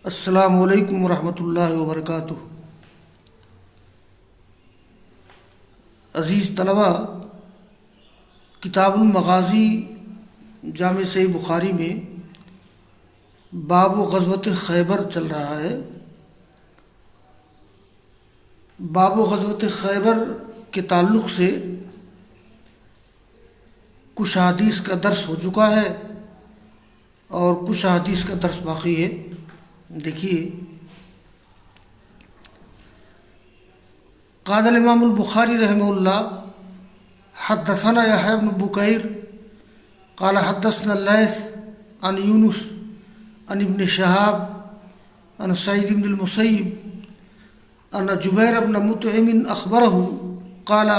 السلام علیکم ورحمۃ اللہ وبرکاتہ۔ عزیز طلبہ، کتاب المغازی جامع صحیح بخاری میں باب غزوۃ خیبر چل رہا ہے۔ باب غزوۃ خیبر کے تعلق سے کچھ حدیث کا درس ہو چکا ہے اور کچھ حدیث کا درس باقی ہے۔ دیکھیے، قال الامام البخاری رحمہ اللہ حدثنا یحییٰ بن بکیر قال حدثنا اللیث عن یونس عن ابن شہاب عن سعید بن المسیب ان جبیر بن مطعم اخبرہ قال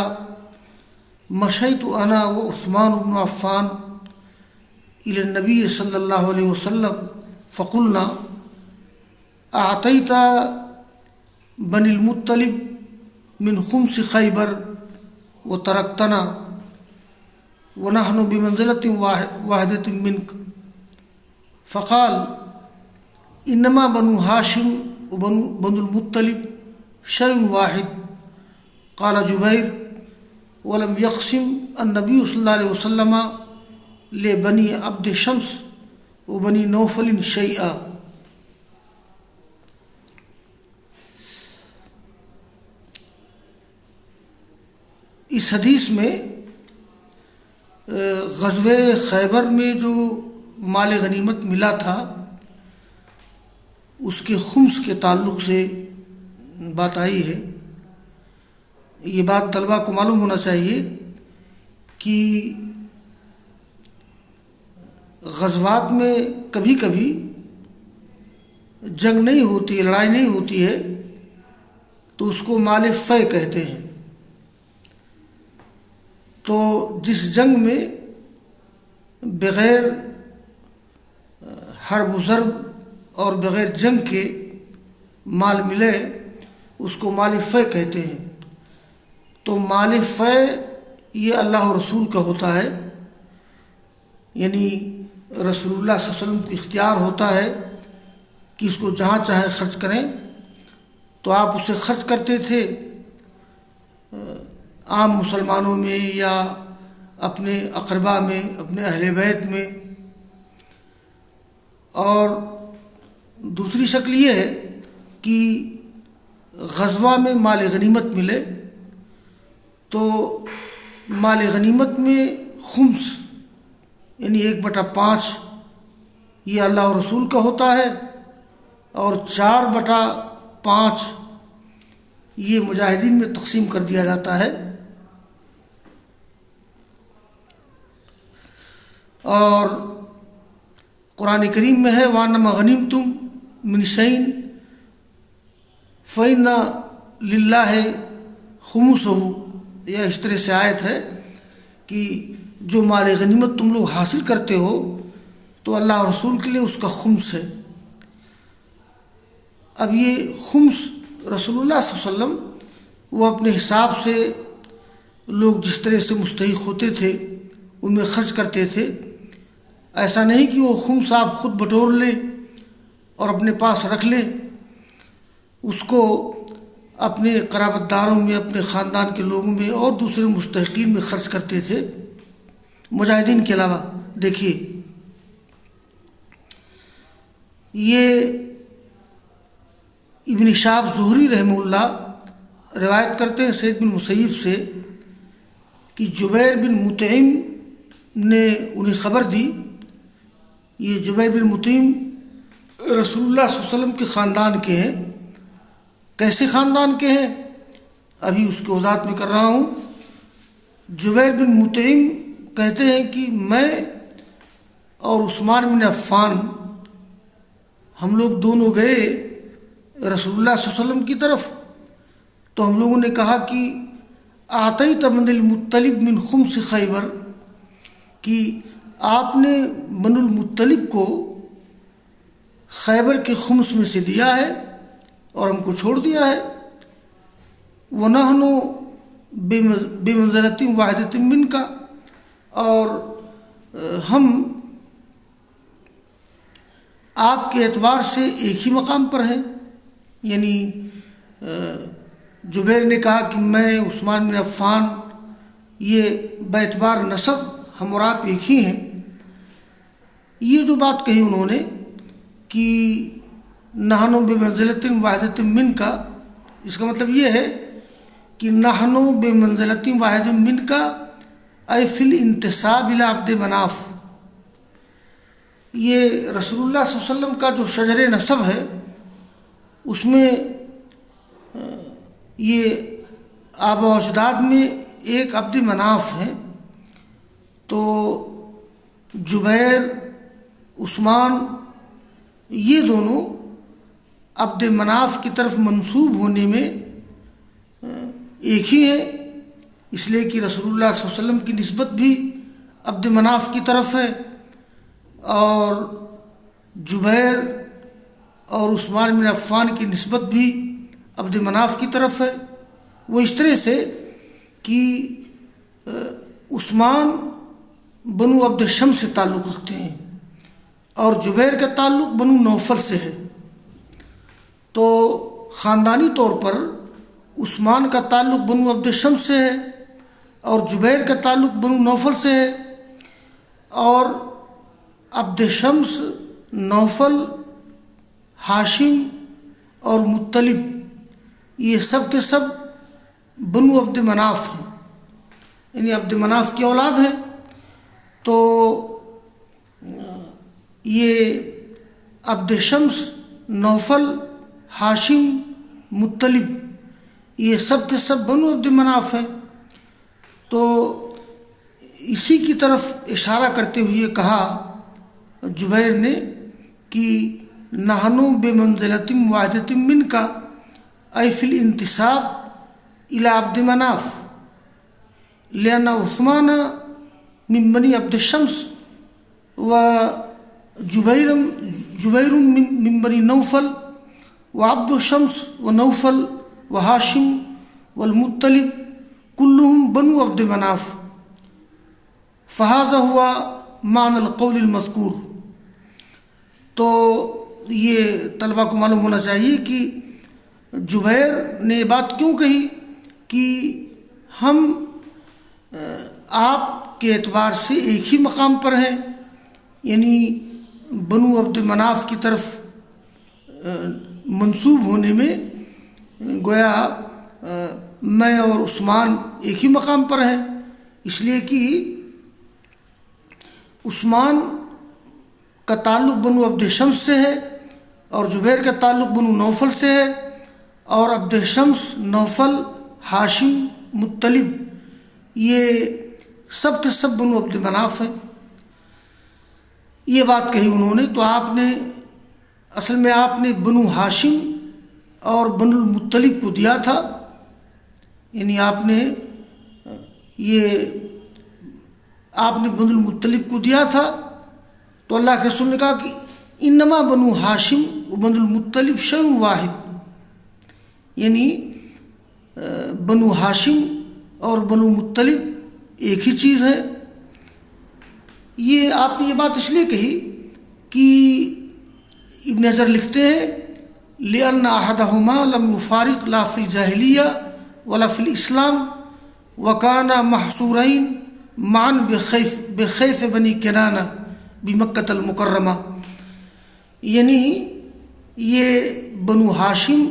مشیت انا وعثمان بن عفان الى النبی صلی اللہ علیہ وسلم فقلنا اعطیت بنی المطلب من خمس خیبر وترکتنا ونحن بمنزلة واحدة منك فقال انما بنو ہاشم وبنو المطلب شيء واحد۔ قال جبیر ولم يقسم النبي صلی اللہ علیہ وسلم لبنی عبد شمس وبنی نوفل شيئا۔ اس حدیث میں غزوہ خیبر میں جو مال غنیمت ملا تھا اس کے خمس کے تعلق سے بات آئی ہے۔ یہ بات طلبہ کو معلوم ہونا چاہیے کہ غزوات میں کبھی کبھی جنگ نہیں ہوتی، لڑائی نہیں ہوتی ہے تو اس کو مال فے کہتے ہیں۔ تو جس جنگ میں بغیر حرب و ضرب اور بغیر جنگ کے مال ملے اس کو مال فے کہتے ہیں۔ تو مال فے یہ اللہ و رسول کا ہوتا ہے، یعنی رسول اللہ صلی اللہ علیہ وسلم کو اختیار ہوتا ہے کہ اس کو جہاں چاہے خرچ کریں، تو آپ اسے خرچ کرتے تھے عام مسلمانوں میں یا اپنے اقربا میں، اپنے اہل بیت میں۔ اور دوسری شکل یہ ہے کہ غزوہ میں مال غنیمت ملے تو مال غنیمت میں خمس یعنی 1/5 یہ اللہ و رسول کا ہوتا ہے اور 4/5 یہ مجاہدین میں تقسیم کر دیا جاتا ہے۔ اور قرآن کریم میں ہے وَأَنَّمَا غَنِمْتُم مِّن شَيْءٍ فَإِنَّ لِلَّهِ خُمُسَهُ۔ یہ اس طرح سے آیت ہے کہ جو مال غنیمت تم لوگ حاصل کرتے ہو تو اللہ اور رسول کے لیے اس کا خمس ہے۔ اب یہ خمس رسول اللہ صلی اللہ علیہ وسلم وہ اپنے حساب سے لوگ جس طرح سے مستحق ہوتے تھے ان میں خرچ کرتے تھے۔ ایسا نہیں کہ وہ خمس آپ خود بٹور لیں اور اپنے پاس رکھ لیں، اس کو اپنے قرابت داروں میں، اپنے خاندان کے لوگوں میں اور دوسرے مستحقین میں خرچ کرتے تھے مجاہدین کے علاوہ۔ دیکھیے، یہ ابن شہاب زہری رحمہ اللہ روایت کرتے ہیں سعید بن مسیب سے کہ جبیر بن مطعم نے انہیں خبر دی۔ یہ جبیر بن مطعم رسول اللہ صلی اللہ علیہ وسلم کے خاندان کے ہیں۔ کیسے خاندان کے ہیں ابھی اس کی وضاحت میں کر رہا ہوں۔ جبیر بن مطعم کہتے ہیں کہ میں اور عثمان بن عفان ہم لوگ دونوں گئے رسول اللہ صلی اللہ علیہ وسلم کی طرف، تو ہم لوگوں نے کہا کہ اعطیت بنی المطلب من خمس خیبر، کہ آپ نے بنو المطلب کو خیبر کے خمس میں سے دیا ہے اور ہم کو چھوڑ دیا ہے۔ وَنَحْنُ بِمَنزِلَةٍ وَاحِدَةٍ مِّنْكَ، اور ہم آپ کے اعتبار سے ایک ہی مقام پر ہیں، یعنی جبیر نے کہا کہ میں عثمان بن عفان، یہ باعتبار نسب ہم اور آپ ایک ہی ہیں۔ یہ جو بات کہی انہوں نے کہ نحن بمنزلۃ واحدۃ منک، اس کا مطلب یہ ہے کہ نحن بمنزلۃ واحدۃ منک اے فی الانتساب الی عبد مناف، یہ رسول اللہ صلی اللہ علیہ وسلم کا جو شجر نسب ہے اس میں یہ آبا و اجداد میں ایک عبد مناف ہیں، تو جبیر، عثمان، یہ دونوں عبد مناف کی طرف منسوب ہونے میں ایک ہی ہیں، اس لیے کہ رسول اللہ صلی اللہ علیہ وسلم کی نسبت بھی عبد مناف کی طرف ہے، اور جبیر اور عثمان بن عفان کی نسبت بھی عبد مناف کی طرف ہے۔ وہ اس طرح سے کہ عثمان بنو عبد شمس سے تعلق رکھتے ہیں اور جبیر کا تعلق بنو نوفل سے ہے، تو خاندانی طور پر عثمان کا تعلق بنو عبد شمس سے ہے اور جبیر کا تعلق بنو نوفل سے ہے، اور عبد شمس، نوفل، ہاشم اور مطلب یہ سب کے سب بنو عبد مناف ہیں، یعنی عبد مناف کی اولاد ہیں۔ تو یہ عبد شمس، نوفل، ہاشم، مطلب یہ سب کے سب بنو عبد مناف ہیں۔ تو اسی کی طرف اشارہ کرتے ہوئے کہا جبیر نے کہ نحن بمنزلۃ واحدۃ منک اے فی الانتساب الی عبد مناف لأن عثمان من بنی عبد الشمس و جبیر من بنی نوفل و عبد الشمس و نوفل و ہاشم والمطلب كلهم بنو عبد مناف فهذا هو معنی القول المذکور۔ تو یہ طلبہ کو معلوم ہونا چاہیے کہ جبیر نے یہ بات کیوں کہی کہ ہم آپ کے اعتبار سے ایک ہی مقام پر ہیں، یعنی بنو عبد مناف کی طرف منسوب ہونے میں گویا میں اور عثمان ایک ہی مقام پر ہیں، اس لیے کہ عثمان کا تعلق بنو عبد شمس سے ہے اور جبیر کا تعلق بنو نوفل سے ہے، اور عبد شمس، نوفل، ہاشم، مطلب یہ سب کے سب بنو عبد مناف ہیں۔ یہ بات کہی انہوں نے، تو آپ نے اصل میں آپ نے بنو ہاشم اور بنو المطلب کو دیا تھا، یعنی آپ نے بنو المطلب کو دیا تھا، تو اللہ کے رسول نے کہا کہ انما بنو ہاشم و بنو المطلب شیء واحد، یعنی بنو ہاشم اور بنو مطلب ایک ہی چیز ہے۔ یہ آپ نے یہ بات اس لیے کہی کہ ابن حجر لکھتے ہیں لأن أحدهما لم يفارق لا في الجاهلیہ ولا في الاسلام وكانا محصورين معا بخیف بنی کنانہ بمکۃ المکرمہ، یعنی یہ بنو ہاشم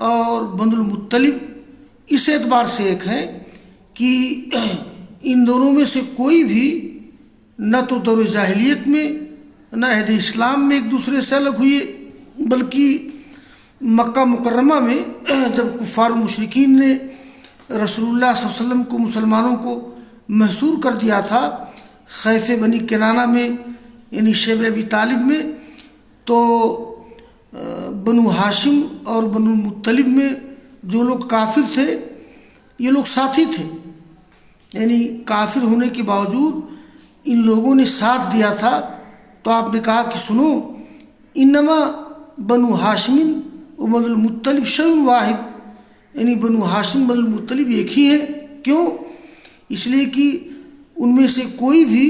اور بنو المطلب اس اعتبار سے ایک ہیں کہ ان دونوں میں سے کوئی بھی نہ تو دور جاہلیت میں نہ عہد اسلام میں ایک دوسرے سے الگ ہوئے، بلکہ مکہ مکرمہ میں جب کفار و مشرکین نے رسول اللہ صلی اللہ علیہ وسلم کو، مسلمانوں کو محصور کر دیا تھا خیف بنی کنانہ میں، یعنی شیب ابی طالب میں، تو بنو ہاشم اور بنو المطلب میں جو لوگ کافر تھے یہ لوگ ساتھی تھے، یعنی کافر ہونے کے باوجود ان لوگوں نے ساتھ دیا تھا۔ تو آپ نے کہا کہ سنو، انما بنو ہاشم و بنو المطلب شیء واحد، یعنی بنو ہاشم بنو المطلب ایک ہی ہے۔ کیوں؟ اس لیے کہ ان میں سے کوئی بھی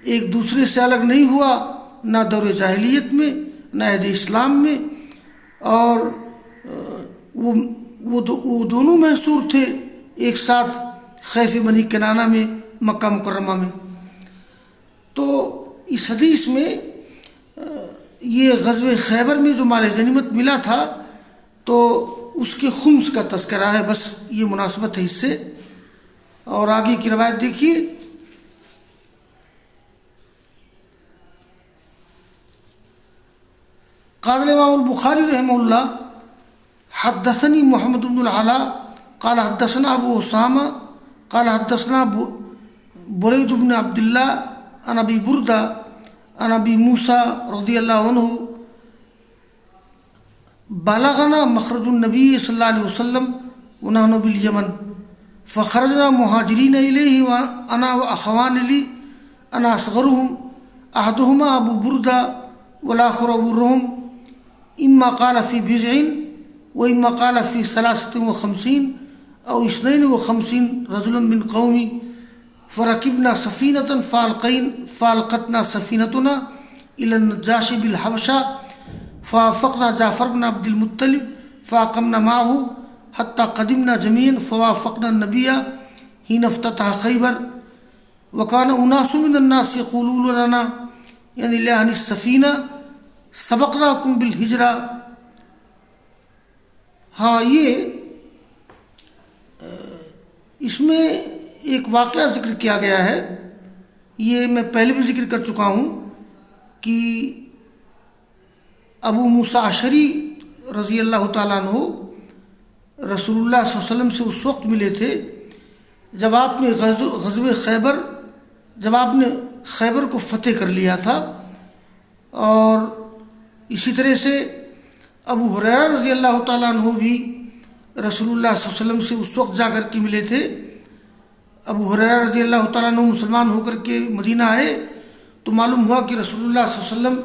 ایک دوسرے سے الگ نہیں ہوا، نہ دور جاہلیت میں نہ عہد اسلام میں، اور وہ دونوں محصور تھے ایک ساتھ خیف بنی کنانہ میں مکہ مکرمہ میں۔ تو اس حدیث میں یہ غزوہ خیبر میں جو مال غنیمت ملا تھا تو اس کے خمس کا تذکرہ ہے، بس یہ مناسبت ہے اس سے۔ اور آگے کی روایت دیکھیے، قال امام البخاری رحمہ اللہ حدثني محمد بن العلاء قال حدثنا ابو اسامہ قال حدثنا برید بن عبد اللہ عن ابی بردہ عن ابی موسیٰ رضی اللہ عنہ بلغنا مخرج النبی صلی اللہ علیہ وسلم ونحن بالیمن فخرجنا مہاجرین الیہ وانا واخوان لی انا اصغرهم احدهما ابو بردہ والآخر ابو الرہم اما قال فی بضع واما قال فی 53 او 52 رجلا من قومی فركبنا سفينة فالقتنا سفينتنا إلى النجاشي بالحبشة فوافقنا جعفر بن عبد المطلب فأقمنا معه حتى قدمنا جميعا فوافقنا النبي حين افتتح خيبر وكان أناس من الناس يقولون لنا يعني لأهل السفينة سبقناكم بالهجرة۔ ہاں، یہ اس میں ایک واقعہ ذکر کیا گیا ہے، یہ میں پہلے بھی ذکر کر چکا ہوں کہ ابو موسیٰ اشعری رضی اللہ تعالیٰ عنہ رسول اللہ صلی اللہ علیہ وسلم سے اس وقت ملے تھے جب آپ نے جب آپ نے خیبر کو فتح کر لیا تھا، اور اسی طرح سے ابو ہریرہ رضی اللہ تعالیٰ عنہ بھی رسول اللہ صلی اللہ علیہ وسلم سے اس وقت جا کر کے ملے تھے۔ ابو ہریرہ رضی اللہ تعالیٰ عنہ مسلمان ہو کر کے مدینہ آئے تو معلوم ہوا کہ رسول اللہ صلی اللہ علیہ وسلم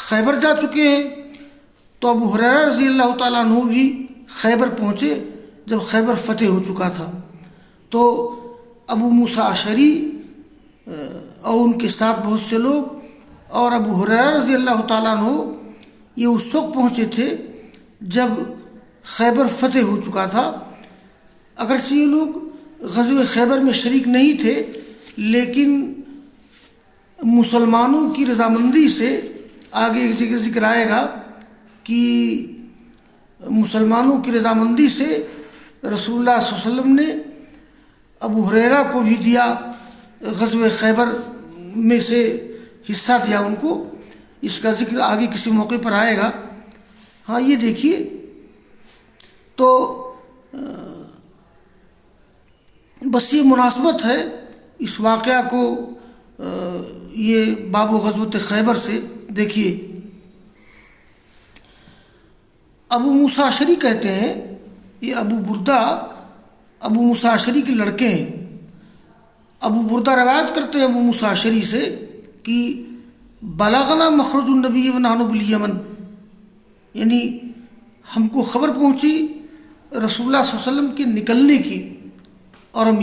خیبر جا چکے ہیں، تو ابو ہریرہ رضی اللہ تعالیٰ عنہ بھی خیبر پہنچے جب خیبر فتح ہو چکا تھا۔ تو ابو موسیٰ اشعری اور ان کے ساتھ بہت سے لوگ اور ابو ہریرہ رضی اللہ تعالیٰ عنہ یہ اس وقت پہنچے تھے جب خیبر فتح ہو چکا تھا۔ اگرچہ یہ لوگ غزوہ خیبر میں شریک نہیں تھے، لیکن مسلمانوں کی رضامندی سے آگے ایک جگہ ذکر آئے گا کہ مسلمانوں کی رضامندی سے رسول اللہ صلی اللہ علیہ وسلم نے ابو ہریرہ کو بھی دیا، غزوہ خیبر میں سے حصہ دیا ان کو۔ اس کا ذکر آگے کسی موقع پر آئے گا۔ ہاں، یہ دیکھیے، تو بس یہ مناسبت ہے اس واقعہ کو یہ باب غزوۃ خیبر سے۔ دیکھیے، ابو موسیٰ اشعری کہتے ہیں، یہ ابو بردہ ابو موسیٰ اشعری کے لڑکے ہیں۔ ابو بردہ روایت کرتے ہیں ابو موسیٰ اشعری سے کہ بلغنا مخرج النبی ونحن بالیمن، یعنی ہم کو خبر پہنچی رسول اللہ صلی اللہ علیہ وسلم کے نکلنے کی، اور ہم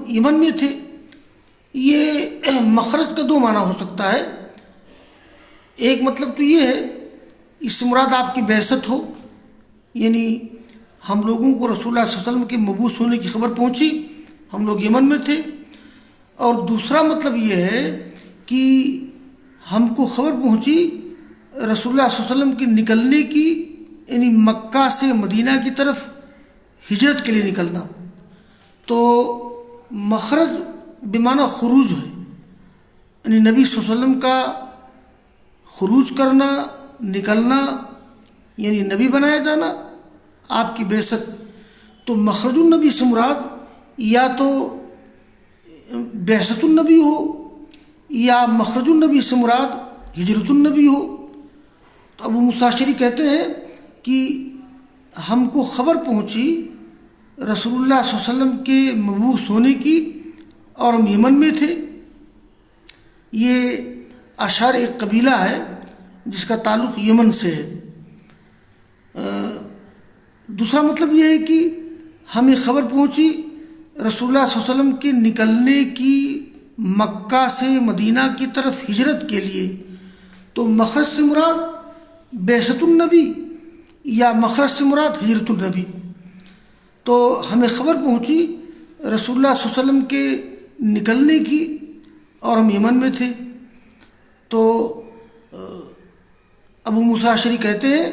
یمن میں تھے۔ یہ مخرج کا دو معنی ہو سکتا ہے۔ ایک مطلب تو یہ ہے اس سے مراد آپ کی بعثت ہو، یعنی ہم لوگوں کو رسول اللہ صلی اللہ علیہ وسلم کے مبعوث ہونے کی خبر پہنچی، ہم لوگ یمن میں تھے۔ اور دوسرا مطلب یہ ہے کہ ہم کو خبر پہنچی رسول اللہ صلی اللہ علیہ وسلم کے نکلنے کی، یعنی مکہ سے مدینہ کی طرف ہجرت کے لیے نکلنا۔ تو مخرج بمعنی خروج ہے، یعنی نبی صلی اللہ علیہ وسلم کا خروج کرنا، نکلنا، یعنی نبی بنایا جانا، آپ کی بعثت۔ تو مخرج النبی سے مراد یا تو بعثت النبی ہو، یا مخرج النبی سے مراد ہجرت النبی ہو۔ تو ابو موسیٰ اشعری کہتے ہیں کہ ہم کو خبر پہنچی رسول اللہ صلی اللہ علیہ وسلم کے مبعوث ہونے کی، اور ہم یمن میں تھے۔ یہ اشعار ایک قبیلہ ہے جس کا تعلق یمن سے ہے۔ دوسرا مطلب یہ ہے کہ ہمیں خبر پہنچی رسول اللہ صلی اللہ علیہ وسلم کے نکلنے کی مکہ سے مدینہ کی طرف ہجرت کے لیے۔ تو مخرج سے مراد بعثت النبی یا مخرج سے مراد ہجرت النبی؟ تو ہمیں خبر پہنچی رسول اللہ صلی اللہ علیہ وسلم کے نکلنے کی، اور ہم یمن میں تھے۔ تو ابو موسیٰ اشعری کہتے ہیں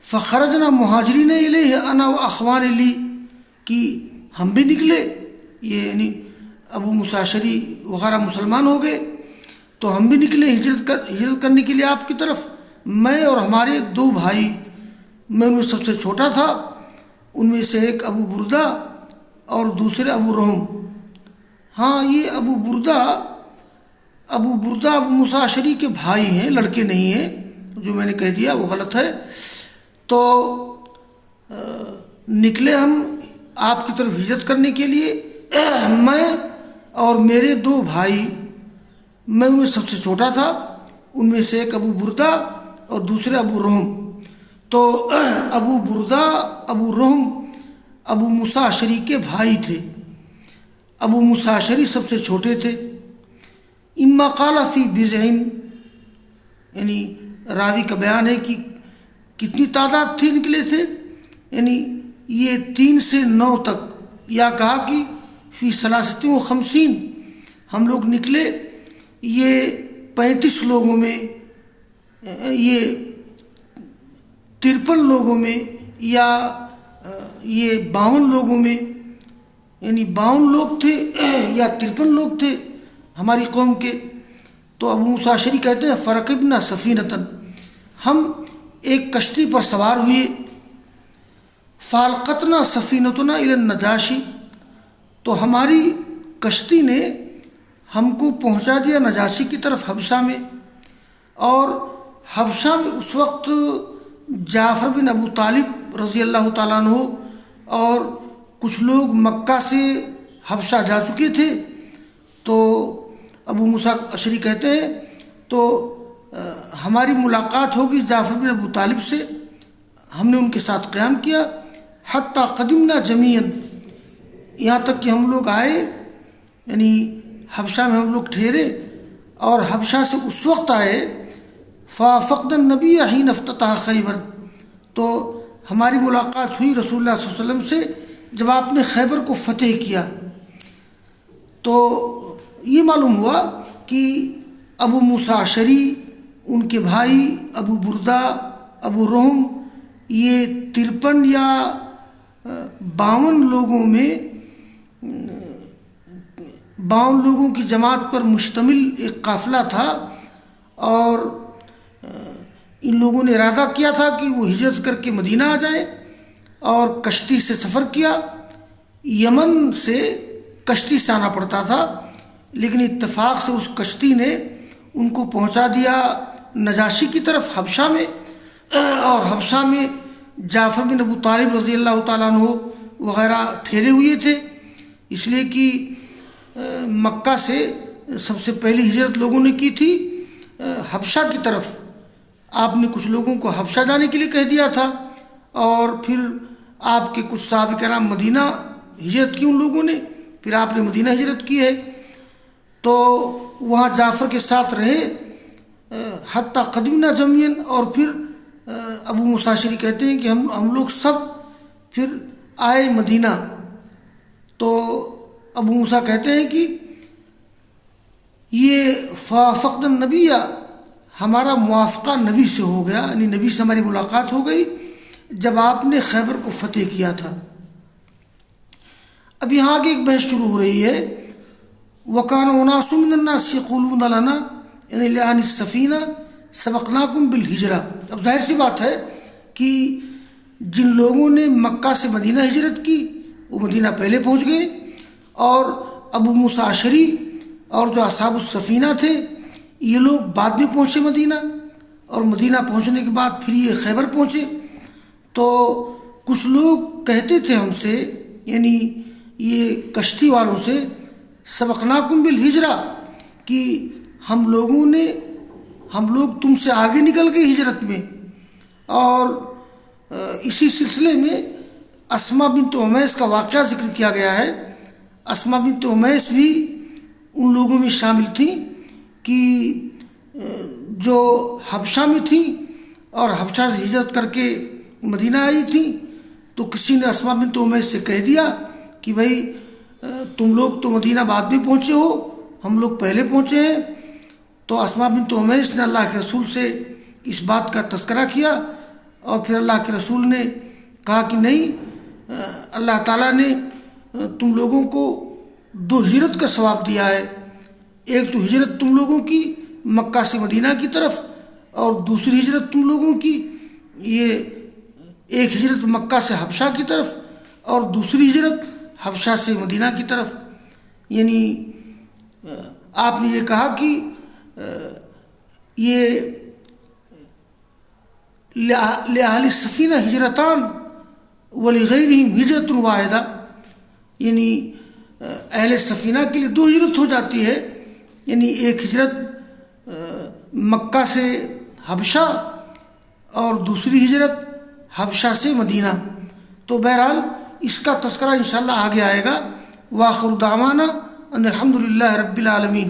فخرجنا مہاجرین الیہ انا و اخوان لی، کہ ہم بھی نکلے، یہ یعنی ابو موسیٰ اشعری وغیرہ مسلمان ہو گئے، تو ہم بھی نکلے ہجرت کرنے کے لیے آپ کی طرف، میں اور ہمارے دو بھائی، میں ان میں سب سے چھوٹا تھا، ان میں سے ایک ابو بردہ اور دوسرے ابو رحم۔ ہاں، یہ ابو بردہ ابو موسیٰ اشعری کے بھائی ہیں، لڑکے نہیں ہیں، جو میں نے کہہ دیا وہ غلط ہے۔ تو نکلے ہم آپ کی طرف ہجرت کرنے کے لیے، میں اور میرے دو بھائی، میں ان میں سب سے چھوٹا تھا، ان میں سے ایک ابو بردہ اور دوسرے ابو رحم۔ تو ابو بردہ ابو رحم ابو موسیٰ اشعری کے بھائی تھے، ابو موسیٰ اشعری سب سے چھوٹے تھے۔ اما قال فی بضعین، یعنی راوی کا بیان ہے کہ کتنی تعداد تھی نکلے تھے، یعنی یہ 3 سے 9 تک، یا کہا کہ فی 53 ہم لوگ نکلے، یہ 35 لوگوں میں، یہ 53 لوگوں میں، یا یہ 52 لوگوں میں، یعنی 52 لوگ تھے یا 53 لوگ تھے ہماری قوم کے۔ تو ابو موسیٰ اشعری کہتے ہیں فرقبنا سفینۃ، ہم ایک کشتی پر سوار ہوئے، فالقتنا سفینتنا الی النجاشی، تو ہماری کشتی نے ہم کو پہنچا دیا نجاشی کی طرف حبشہ میں۔ اور حبشہ میں اس وقت جعفر بن ابو طالب رضی اللہ تعالیٰ عنہ اور کچھ لوگ مکہ سے حبشہ جا چکے تھے۔ تو ابو موسیٰ اشعری کہتے ہیں تو ہماری ملاقات ہوگی جعفر بن ابو طالب سے، ہم نے ان کے ساتھ قیام کیا، حتیٰ قدمنا جمیعا، یہاں تک کہ ہم لوگ آئے، یعنی حبشہ میں ہم لوگ ٹھہرے، اور حبشہ سے اس وقت آئے فافقنا النبی حین افتتح خیبر، تو ہماری ملاقات ہوئی رسول اللہ صلی اللہ علیہ وسلم سے جب آپ نے خیبر کو فتح کیا۔ تو یہ معلوم ہوا کہ ابو موسیٰ اشعری، ان کے بھائی ابو بردہ ابو رحم، یہ 53 یا 52 لوگوں میں 52 لوگوں کی جماعت پر مشتمل ایک قافلہ تھا، اور ان لوگوں نے ارادہ کیا تھا کہ وہ ہجرت کر کے مدینہ آ جائیں، اور کشتی سے سفر کیا۔ یمن سے کشتی سے آنا پڑتا تھا، لیکن اتفاق سے اس کشتی نے ان کو پہنچا دیا نجاشی کی طرف حبشہ میں، اور حبشہ میں جعفر بن ابو طالب رضی اللہ تعالیٰ عنہ وغیرہ ٹھہرے ہوئے تھے، اس لیے کہ مکہ سے سب سے پہلی ہجرت لوگوں نے کی تھی حبشہ کی طرف۔ آپ نے کچھ لوگوں کو حبشہ جانے کے لیے کہہ دیا تھا، اور پھر آپ کے کچھ صحابہ کرام مدینہ ہجرت کی ان لوگوں نے، پھر آپ نے مدینہ ہجرت کی ہے۔ تو وہاں جعفر کے ساتھ رہے حتیٰ قدمنا جمیعا، اور پھر ابو موسیٰ اشعری کہتے ہیں کہ ہم لوگ سب پھر آئے مدینہ۔ تو ابو موسیٰ کہتے ہیں کہ یہ فافقنا النبی، ہمارا موافقہ نبی سے ہو گیا، یعنی نبی سے ہماری ملاقات ہو گئی جب آپ نے خیبر کو فتح کیا تھا۔ اب یہاں آگے ایک بحث شروع ہو رہی ہے، وَكَانَ أُنَاسٌ مِّنَ النَّاسِ يَقُولُونَ لَنَا یعنی لِأَهْلِ السَّفِینَةِ سَبَقْنَاكُمْ بِالْحِجْرَةِ۔ اب ظاہر سی بات ہے کہ جن لوگوں نے مکہ سے مدینہ ہجرت کی وہ مدینہ پہلے پہنچ گئے، اور ابو موسیٰ اشعری اور جو اصحاب السفینہ تھے یہ لوگ بعد میں پہنچے مدینہ، اور مدینہ پہنچنے کے بعد پھر یہ خیبر پہنچے۔ تو کچھ لوگ کہتے تھے ہم سے، یعنی یہ کشتی والوں سے، سبقناکم بالہجرہ، کہ ہم لوگ تم سے آگے نکل گئے ہجرت میں۔ اور اسی سلسلے میں اسماء بنت امیس کا واقعہ ذکر کیا گیا ہے۔ اسماء بنت امیس بھی ان لوگوں میں شامل تھیں کہ جو حبشہ میں تھیں اور حبشہ سے ہجرت کر کے مدینہ آئی تھیں، تو کسی نے اسما بنت امیس سے کہہ دیا کہ بھائی تم لوگ تو مدینہ بعد میں پہنچے ہو، ہم لوگ پہلے پہنچے ہیں۔ تو اسما بنت امیس نے اللہ کے رسول سے اس بات کا تذکرہ کیا، اور پھر اللہ کے رسول نے کہا کہ نہیں، اللہ تعالیٰ نے تم لوگوں کو 2 ہجرت کا ثواب دیا ہے، ایک تو ہجرت تم لوگوں کی مکہ سے مدینہ کی طرف، اور دوسری ہجرت تم لوگوں کی یہ ایک ہجرت مکہ سے حبشہ کی طرف، اور دوسری ہجرت حبشہ سے مدینہ کی طرف۔ یعنی آپ نے یہ کہا کہ یہ لأہل السفینہ ہجرتان ولغیرہم ہجرت واحدہ، یعنی اہل سفینہ کے لیے 2 ہجرت ہو جاتی ہے، یعنی ایک ہجرت مکہ سے حبشہ اور دوسری ہجرت حبشہ سے مدینہ۔ تو بہرحال اس کا تذکرہ انشاءاللہ آگے آئے گا۔ وآخر دعوانا ان الحمد للہ رب العالمین۔